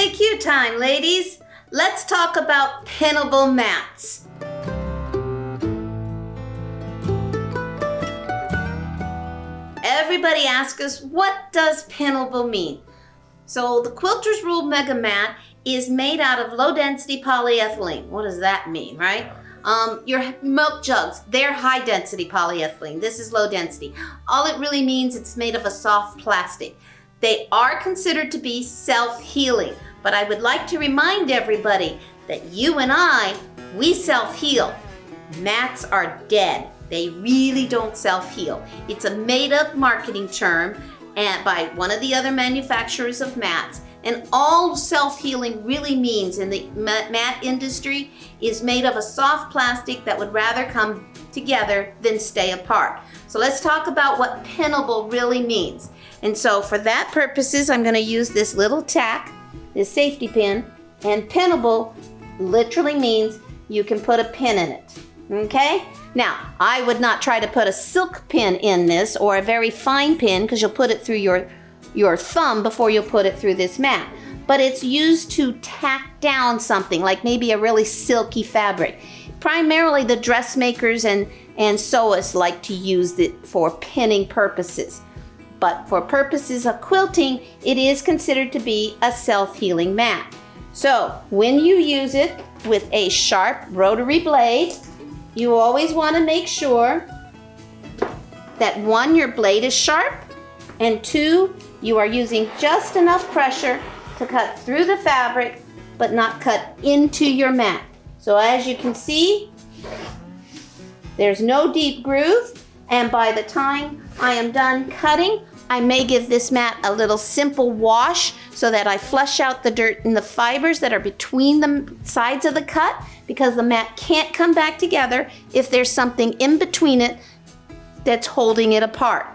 FAQ time, ladies. Let's talk about pinnable mats. Everybody asks us, what does pinnable mean? So the Quilters Rule Mega Mat is made out of low-density polyethylene. What does that mean, right? Your milk jugs, they're high-density polyethylene. This is low-density. All it really means, it's made of a soft plastic. They are considered to be self-healing, but I would like to remind everybody that you and I, we self-heal. Mats are dead. They really don't self-heal. It's a made-up marketing term and by one of the other manufacturers of mats. And all self-healing really means in the mat industry is made of a soft plastic that would rather come together than stay apart. So let's talk about what pinnable really means. And so for that purposes, I'm going to use this little tack, this safety pin, and pinnable literally means you can put a pin in it. Okay? Now, I would not try to put a silk pin in this or a very fine pin because you'll put it through your thumb before you'll put it through this mat. But it's used to tack down something like maybe a really silky fabric. Primarily the dressmakers and sewists like to use it for pinning purposes. But for purposes of quilting, it is considered to be a self-healing mat. So when you use it with a sharp rotary blade, you always want to make sure that one, your blade is sharp, and two, you are using just enough pressure to cut through the fabric, but not cut into your mat. So as you can see, there's no deep groove, and by the time I am done cutting, I may give this mat a little simple wash so that I flush out the dirt and the fibers that are between the sides of the cut, because the mat can't come back together if there's something in between it that's holding it apart.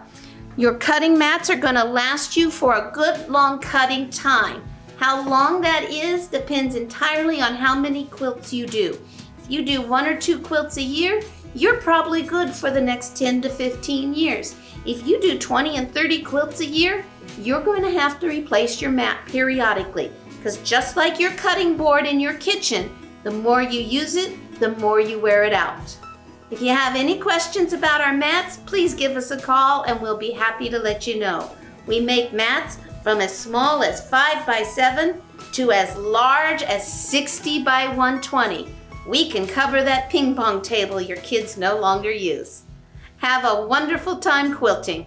Your cutting mats are going to last you for a good long cutting time. How long that is depends entirely on how many quilts you do. If you do 1 or 2 quilts a year, you're probably good for the next 10 to 15 years. If you do 20 and 30 quilts a year, you're going to have to replace your mat periodically, because just like your cutting board in your kitchen, the more you use it, the more you wear it out. If you have any questions about our mats, please give us a call and we'll be happy to let you know. We make mats from as small as 5 by 7 to as large as 60 by 120. We can cover that ping pong table your kids no longer use. Have a wonderful time quilting.